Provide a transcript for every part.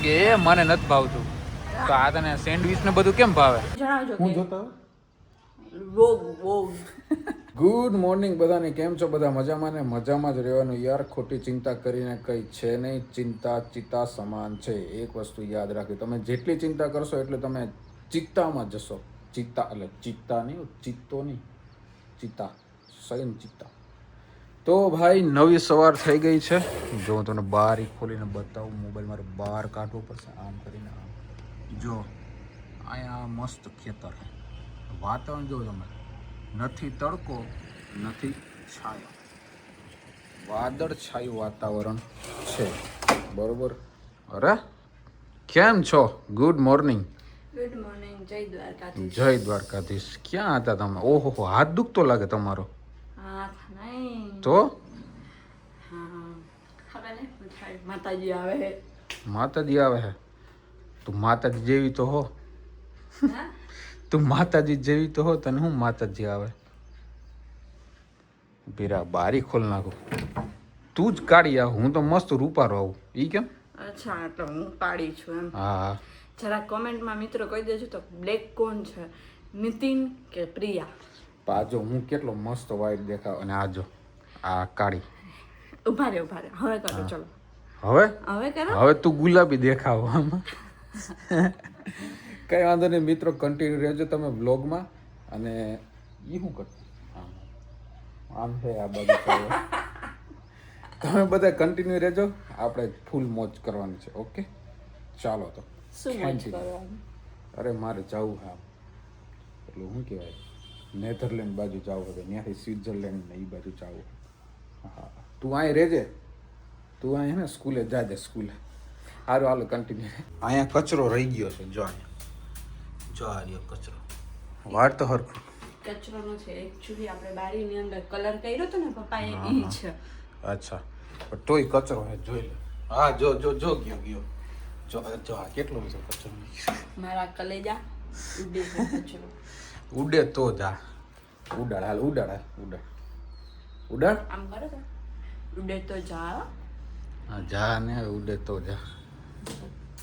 કે મને નથી ભાવતું. તો આ તને સેન્ડવિચ ને બધું કેમ ભાવે? જણાવજો. હું જોતો વોગ ગુડ મોર્નિંગ બધાને. કેમ છો બધા? મજામાં ને મજામાં જ રહેવાનું યાર. ખોટી ચિંતા કરીને કંઈ છે નહીં. ચિંતા ચિતા સમાન છે. એક વસ્તુ યાદ રાખી, તમે જેટલી ચિંતા કરશો એટલે તમે ચિત્તામાં જશો. ચિત્તા એટલે ચિત્તા નહીં, ચિત્તો નહીં, ચિત્તા સયન ચિત્તા. તો ભાઈ નવી સવાર થઈ ગઈ છે. જો હું તમને બહાર ખોલીને બતાવું, મોબાઈલ મારે બહાર કાઢવો પડશે આમ કરીને. આમ જો અહીંયા મસ્ત ખેતર, વાતાવરણ જો તમે, નથી તડકો નથી છાયો, વાદળ છાયું વાતાવરણ છે, બરોબર. અરે કેમ છો? Good morning. Good morning. જય દ્વારકાધીશ. જય દ્વારકાધીશ. ક્યાં હતા તમે? ઓહો, હાથ દુખતો લાગે તમારો. હાથ નહીં તો ખબર નહીં, માતાજી આવે છે. માતાજી આવે હે? તું માતાજી જેવી તો હો. હા? તું માતાજી જેવી તો હો, તને હું માતાજી આવે? પીરા બારી ખોલ નાખું. તું જ કાઢી આવ, હું તો મસ્ત રૂપારો આવું. ઈ કેમ? અચ્છા, તો હું પાડી છું એમ. હા. જરા કોમેન્ટમાં મિત્રો કહી દેજો તો બ્લેક કોણ છે, નીતિન કે પ્રિયા? પાજો હું કેટલો મસ્ત વાઈટ દેખાવ, અને આજો આ કાળી. ઉભા રે હવે કરો. ચલો હવે કરો. હવે તું ગુલાબી દેખાવ. કઈ વાંધો નહીં મિત્રો, કન્ટિન્યુ રહેજો તમે બ્લોગમાં. અને ઈ શું કરતું આમ છે આ બાજુ. તમે બધા કન્ટિન્યુ રહેજો, આપણે ફૂલ મોજ કરવાની છે. ઓકે ચાલો તો. શું મોજ કરવાનું? અરે મારે જવું હા, એટલે શું કહેવાય, નેધરલેન્ડ બાજુ જવું હતું, ત્યાંથી સ્વિટ્ઝરલેન્ડ ને એ બાજુ જવું. હા તું અહીં રહેજે, તું અહીં ને સ્કૂલે જાજે સ્કૂલે. સારું હાલો કન્ટિન્યુ. અહીંયા કચરો રહી ગયો છે, જો અહીંયા જો આ રહ્યો કચરો. વાળ તો હરખું કચરો નો છે એકચ્યુઅલી, આપણે બારીની અંદર કલર કર્યો હતો ને પપ્પાએ, ઈ છે. અચ્છા, પણ તોય કચરો હે, જોઈ લે. હા જો જો જો ગયો જો જો આ કેટલો બધો કચરો. મારા કલેજા ઉડે છે કચરો. ઉડે તો જા, ઉડાડ હાલ, ઉડાડ હાલ, ઉડાડ આમ કરો તો ઉડે તો જા. હા જા ને, ઉડે તો જા.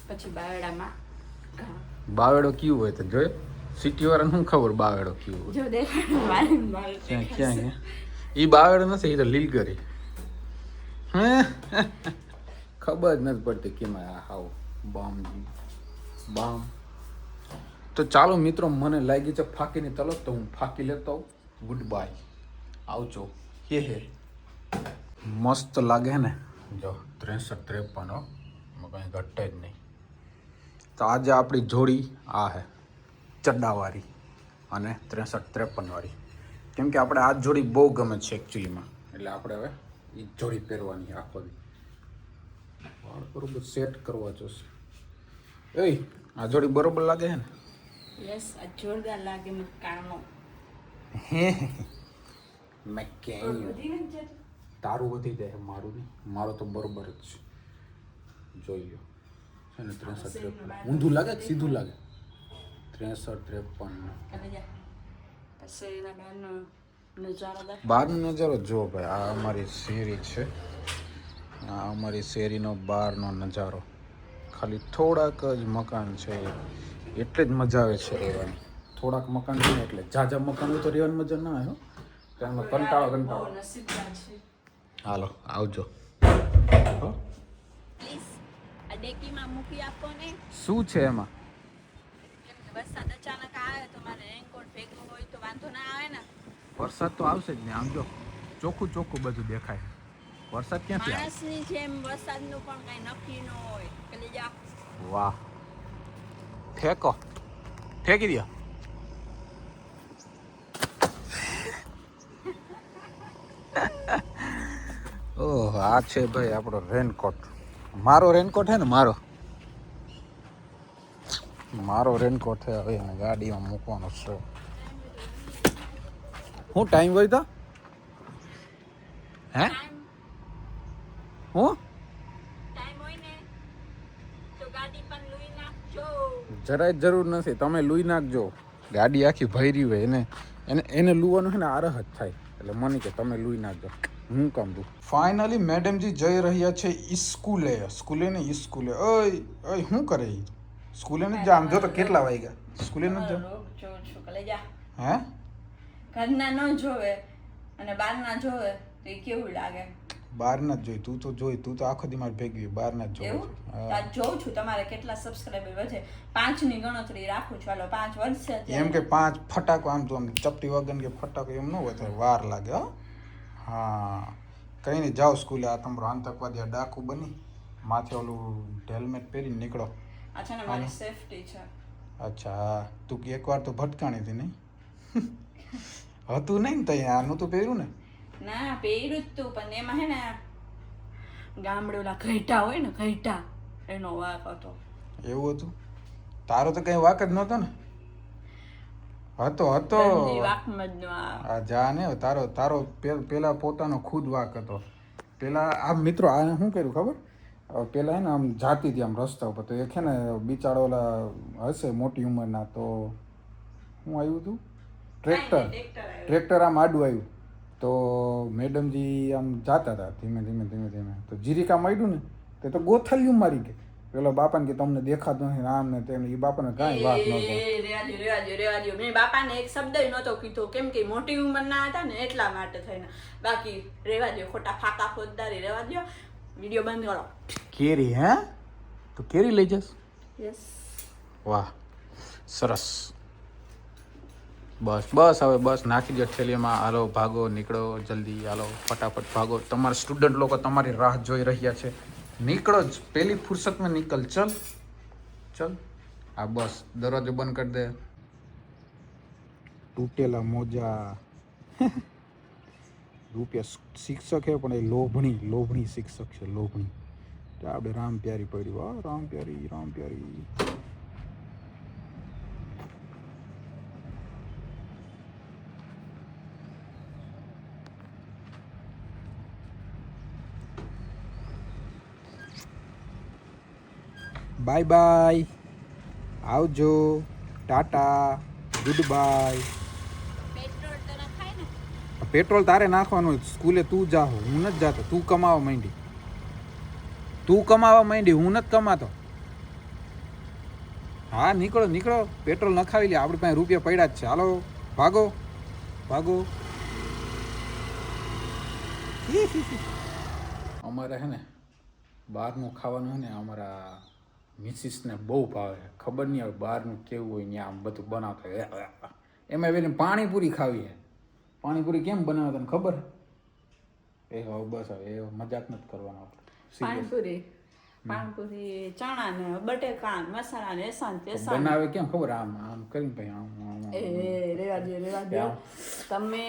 પછી બાવડામાં બાવેડો ક્યું હોય તો જોયે? સિટી વાળાને શું ખબર બાવેડો ક્યું હોય? જો દેખાય મારે મારે ક્યાં ક્યાં ઈ બાવેડો નથી, એ તો લીલગરી. હે ખબર જ નથી પડતી કેમાં આ હાવ બામ બામ. તો ચાલો મિત્રો, મને લાગી છે ફાકીની તલત, તો હું ફાકી લેતો આવું. ગુડ બાય, આવજો. હે મસ્ત લાગે ને, જો 63-53 કંઈ ઘટે જ નહીં. તો આજે આપણી જોડી આ હે ચડ્ડાવાળી અને 63-53 વાળી. કેમ કે આપણે આ જોડી બહુ ગમે છે એકચ્યુઅલીમાં, એટલે આપણે હવે એ જોડી પહેરવાની આખો દી. વાળ બરોબર સેટ કરવા જોશે. એ આ જોડી બરોબર લાગે છે ને? યસ, આ જોરદાર લાગે મને કાનો. મેં ક્યાંય તારું વધી જાય, મારું નહીં. મારો તો બરોબર જ છે. જોઈ લો છે ને 63-53. ઊંધું લાગે કે સીધું લાગે? 63-53. બહારનો નજારો જો ભાઈ, આ અમારી શેરી છે, આ અમારી શેરીનો બહારનો નજારો. ખાલી થોડાક જ મકાન છે, એટલે જ મજા આવે છે રહેવાની. થોડાક મકાન છે ને એટલે જાજા મકાન હોય તો રહેવાની મજા ના આવે. એમાં કંટાળો. હાલો આવજો. શું છે એમાં? વરસાદ અચાનક આવે તો મારે રેનકોટ ભેગું હોય તો વાંધો ના આવે ને. વરસાદ તો આવશે જ ને. આમ જો ચોખ્ખું બધું દેખાય. વરસાદ ક્યાંથી આવે? માણસની જેમ વરસાદનું પણ કઈ નક્કી ન હોય. પેલી જા. વાહ, ઠેકી દો. ઓહ, આ છે ભાઈ આપણો રેનકોટ. મારો રેનકોટ હે ને, મારો રેનકોટ છે. હવે એને ગાડીમાં મૂકવાનો છે. હું ટાઈમ હોય તો હે હું ટાઈમ હોય ને તો ગાડી પણ લૂઈ નાખજો. જરાય જરૂર નથી, તમે લૂઈ નાખજો. ગાડી આખી ભરી હોય એને લૂવાનું છે ને આરહ જ થાય. એટલે મને કે તમે લૂઈ નાખજો. હું કામ દઉં ફાઇનલી મેડમજી જઈ રહ્યા છે સ્કૂલે ને સ્કૂલે ઓય ઓય શું કરે ઈ સ્કૂલે ને જામ જો તો કેટલા વાગ્યા સ્કૂલે ન જામ જો છોકલે જા હે ઘરના ન જોવે અને બહારના જોવે તો એ કેવું લાગે બહાર ના જ જોઈ તું તો આખો દી માર ભેગી બહાર ના જ એવું જોઉં છું તમારે કેટલા સબસ્ક્રાઇબર વધે 5 ની ગણતરી રાખું છું હાલો 5 વધશે એમ કે 5 ફટાકો આમ તો આમ ચપટી વગન કે ફટાકો એમ ન હોય વાર લાગે હા કઈ નહીં જાઓ સ્કૂલે આ તમારો આતંકવાદી ડાકુ બની માથે ઓલું હેલ્મેટ પહેરીને નીકળો અચ્છા ને મારી સેફટી છે અચ્છા તું એકવાર તો ભટકાણી હતી નહીં હતું નહીં ને તઈ આનું તો પહેર્યું ને ના પહેર્યું જ તું પણ એમાં હે ને ગામડે ઓલા ઘઈટા હોય ને ઘઈટા એનો વાક હતો એવું હતું તારો તો કઈ વાક જ નહોતો ને હતો વાકમાં જ નો આ જા ને તારો પેલા પોતાનો ખુદ વાક હતો પેલા આ મિત્રો આ શું કર્યું ખબર પેલા હે ને આમ જાતી હતી આમ રસ્તા ઉપર તો એ છે ને બિચારો ઓલા હશે મોટી ઉંમરના તો શું આવ્યું હતું ટ્રેક્ટર આમ આડું આવ્યું તો મેડમજી આમ જાતા હતા ધીમે તો જીરીકા માંડ્યું ને તે તો ગોથલિયું મારી ગઈ પેલો બાપાને કે તમને દેખાતું નથી આમ ને તેમ એ બાપાને કાંઈ વાત નહોતો રેવાજો મેં બાપાને એક શબ્દ નહોતો કીધો કેમ કે મોટી ઉંમરના હતા ને એટલા માટે થઈને બાકી રેવાજો ખોટા ફાકા ફોજદારી રેવાજો વિડિયો બંધ કરો કેરી હે તો કેરી લઈ જશ યસ વાહ સરસ બસ હવે બસ નાખી દો થેલીમાં હાલો ભાગો નીકળો જલ્દી હાલો ફટાફટ ભાગો તમારા સ્ટુડન્ટ લોકો તમારી રાહ જોઈ રહ્યા છે નીકળો જ પહેલી ફુરસતમાં નીકળ ચલ આ બસ દરવાજો બંધ કરી દે તૂટેલા મોજા રૂપિયા શિક્ષક હે પણ એ લોભણી શિક્ષક છે લોભણી તો આપણે રામ પ્યારી પડ્યું રામ પ્યારી બાય બાય આવજો ટાટા ગુડ બાય પેટ્રોલ તો નખાય ને પેટ્રોલ તારે નાખવાનું સ્કૂલે તું જા હું નથી જાતો તું કમાવા માંડી હું નથી કમાતો હા નીકળો પેટ્રોલ નખાવી લે આપણી પાસે રૂપિયા પડ્યા જ છે હાલો ભાગો અમારે હે ને બહારનું ખાવાનું ને અમારા મિસિસને બહુ ભાવે ખબર નહીં હવે બહારનું કેવું હોય ત્યાં આમ બધું બનાવતા એમાં એને પાણીપુરી ખાવી છે પાણીપુરી કેમ બનાવે તને ખબર એ હવે બસ હવે એ મજાક નથી કરવાનો આપણે પાણીપુરી ચણા ને બટેકા ને મસાલા ને એસન બનાવે કેમ ખબર આમ કરીને ભાઈ આમ રેવા દે તમે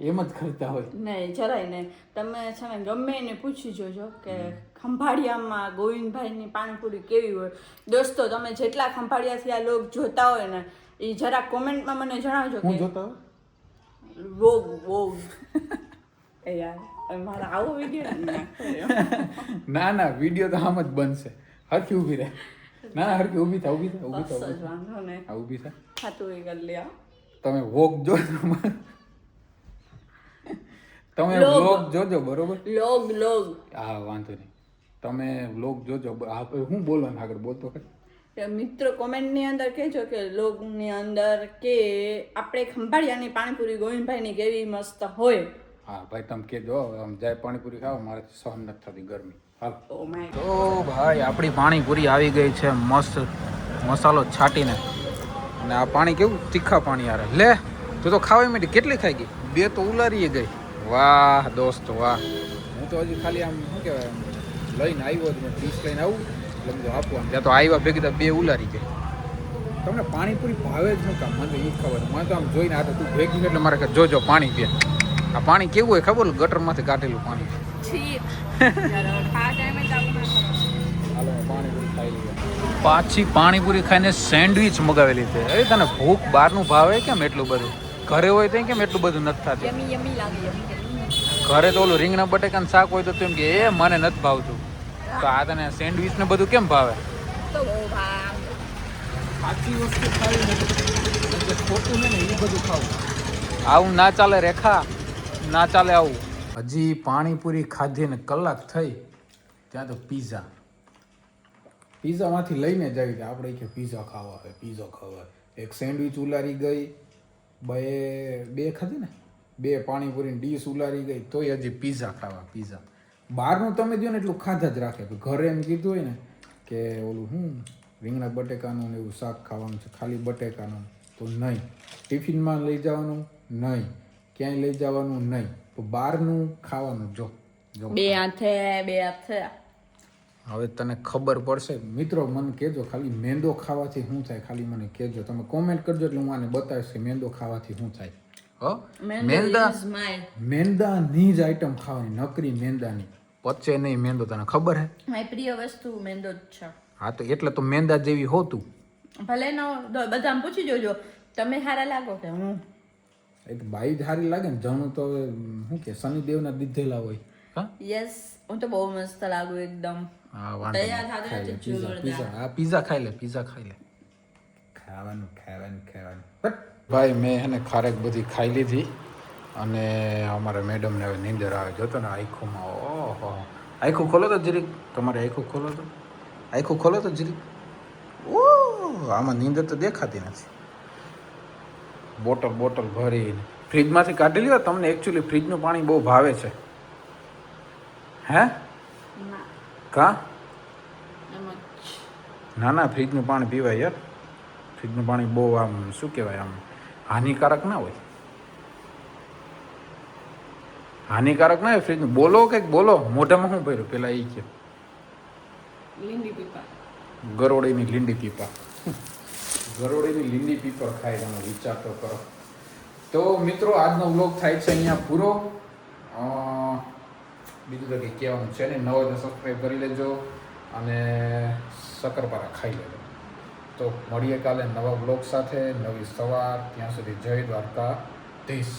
એમ જ કરતા હોય નહીં જરાય નહીં તમે છે ને ગમે એને પૂછી જોજો કે ખંભાળિયામાં ગોવિંદભાઈની પાણીપુરી કેવી હોય દોસ્તો તમે જેટલા ખંભાળિયાથી આ લોક જોતા હોય ને એ જરા કોમેન્ટમાં મને જણાવજો હું જોતા વોગ એ યાર મારા આવો વિડીયો ના વિડીયો તો આમ જ બનશે હરખી ઊભી રહે ના હરખી ઊભી થા વાંધો નહીં ઊભી થા ખાતું એ કરી લે તમે વોક જો તમે વ્લોગ જોજો બરોબર લોગ હા વાંધો નહીં તમે વ્લોગ જોજો હું બોલવાનું આગળ બોલતો કઈ મિત્રો કોમેન્ટની અંદર કહેજો કે લોગની અંદર કે આપણે ખંભાળિયાની પાણીપુરી ગોવિંદભાઈની કેવી મસ્ત હોય હા ભાઈ તમે કહેજો આમ જાય પાણીપુરી ખાવ મારે સહન નથી થતી ગરમી હાલ તો ભાઈ આપણી પાણીપુરી આવી ગઈ છે મસ્ત મસાલો છાંટીને અને આ પાણી કેવું તીખા પાણી યાર લે તું તો ખાવા માંડી કેટલી ખાઈ ગઈ 2 તો ઉલારી ગઈ વાહ દોસ્ત વાહ હું તો હજી ખાલી આમ શું કહેવાય લઈને આવ્યો જ મેં 30 લઈને આવું એટલે બધું આપવાનું ત્યાં તો આવ્યા ભેગી 2 ઉલારી ગઈ તમને પાણીપુરી ભાવે જ નહોતા મને તો એ ખબર મને તો આમ જોઈને આ તો તું ભેગી એટલે મારે જોજો પાણી પીએ આ પાણી કેવું હોય ખબર ગટરમાંથી કાઢેલું પાણી પાણીપુરી ખાઈ લઈએ પાછી પાણીપુરી ખાઈને સેન્ડવિચ મગાવેલી છે અરે તને ભૂખ બહારનું ભાવે કેમ એટલું બધું ઘરે હોય તો કેમ એટલું બધું નથી થતું ઘરે તો ઓલું રીંગણા બટેકાનું શાક હોય તો એમ કે એ મને નથી ભાવતું તો આ તને સેન્ડવિચ ને બધું કેમ ભાવે સાચી વસ્તુ ખાવી ખોટું ને એ બધું ખાવું આવું ના ચાલે રેખા ના ચાલે આવું. હજી પાણીપુરી ખાધી ને કલાક થઈ ત્યાં તો પીઝામાંથી લઈને જ આવી આપણે કે પીઝા ખાવા હોય પીઝા ખાવા. એક સેન્ડવિચ ઉલારી ગઈ, બે ખાધી ને, 2 પાણીપુરીની ડીશ ઉલારી ગઈ, તોય હજી પીઝા ખાવા પીઝા. બહારનું તમે જો ને એટલું ખાધા જ રાખે. ઘરે એમ કીધું હોય ને કે ઓલું રીંગણા બટેકાનું ને એવું શાક ખાવાનું છે, ખાલી બટેકાનું, તો નહીં. ટિફિનમાં લઈ જવાનું નહીં, ક્યાંય લઈ જવાનું નહીં, તો બહારનું ખાવાનું. જો બે હાથે હવે તને ખબર પડશે. મિત્રો મને કહેજો ખાલી મેંદો ખાવાથી શું થાય, ખાલી મને કહેજો. તમે કોમેન્ટ કરજો એટલે હું આને બતાવીશ કે મેંદો ખાવાથી શું થાય. મેંદાની જ આઈટમ ખાવાની, નકરી મેંદાની. પચે નહીં મેંદો, તને ખબર હે? મારી પ્રિય વસ્તુ મેંદો જ છે. હા તો એટલે તો મેંદા જેવી હોતું. ભલે નો બધાને પૂછી જોજો તમે સારા લાગો કે હું. એ તો બાઈ સારી લાગે ને. જણું તો શું કે શનિદેવના દીધેલા હોય. હા યસ, હું તો બહુ મસ્ત લાગુ એકદમ. હા વાંધો પીઝા ખાઈ લે. ખાવાનું. ભાઈ મેં હે ને ખારેક બધી ખાઈ લીધી અને અમારા મેડમને હવે નીંદર આવે. જોતો ને આંખોમાં, ઓહો, આંખું ખોલો તો જરીક. તમારે આંખું ખોલો તો જરીક. ઓહ, આમાં નીંદર તો દેખાતી નથી. બોટલ ભરીને ફ્રીજમાંથી કાઢી લ્યો. તમને એકચ્યુઅલી ફ્રીજનું પાણી બહુ ભાવે છે હે? કા? ના ફ્રીજનું પાણી પીવાય યાર. ફ્રીજનું પાણી બહુ આમ શું કહેવાય, આમ હાનિકારક ના હોય. હાનિકારક ના હોય ફ્રીજનું. બોલો કંઈક બોલો. મોઢામાં શું ભર્યું પેલા એ કે? લીંડી પીપા. ગરોળીની લીંડી પીપા. ગરોળીની લીંડી પીપર ખાય, તમે વિચાર તો કરો. તો મિત્રો આજનો વ્લોગ થાય છે અહીંયા પૂરો. બીજું તો કંઈ કહેવાનું છે નહીં. નવો તો સબસ્ક્રાઈબ કરી લેજો અને શક્કરપારા ખાઈ લેજો. તો મળીએ કાલે નવા વ્લોગ સાથે, નવી સવાર. ત્યાં સુધી જય દ્વારકાધીશ.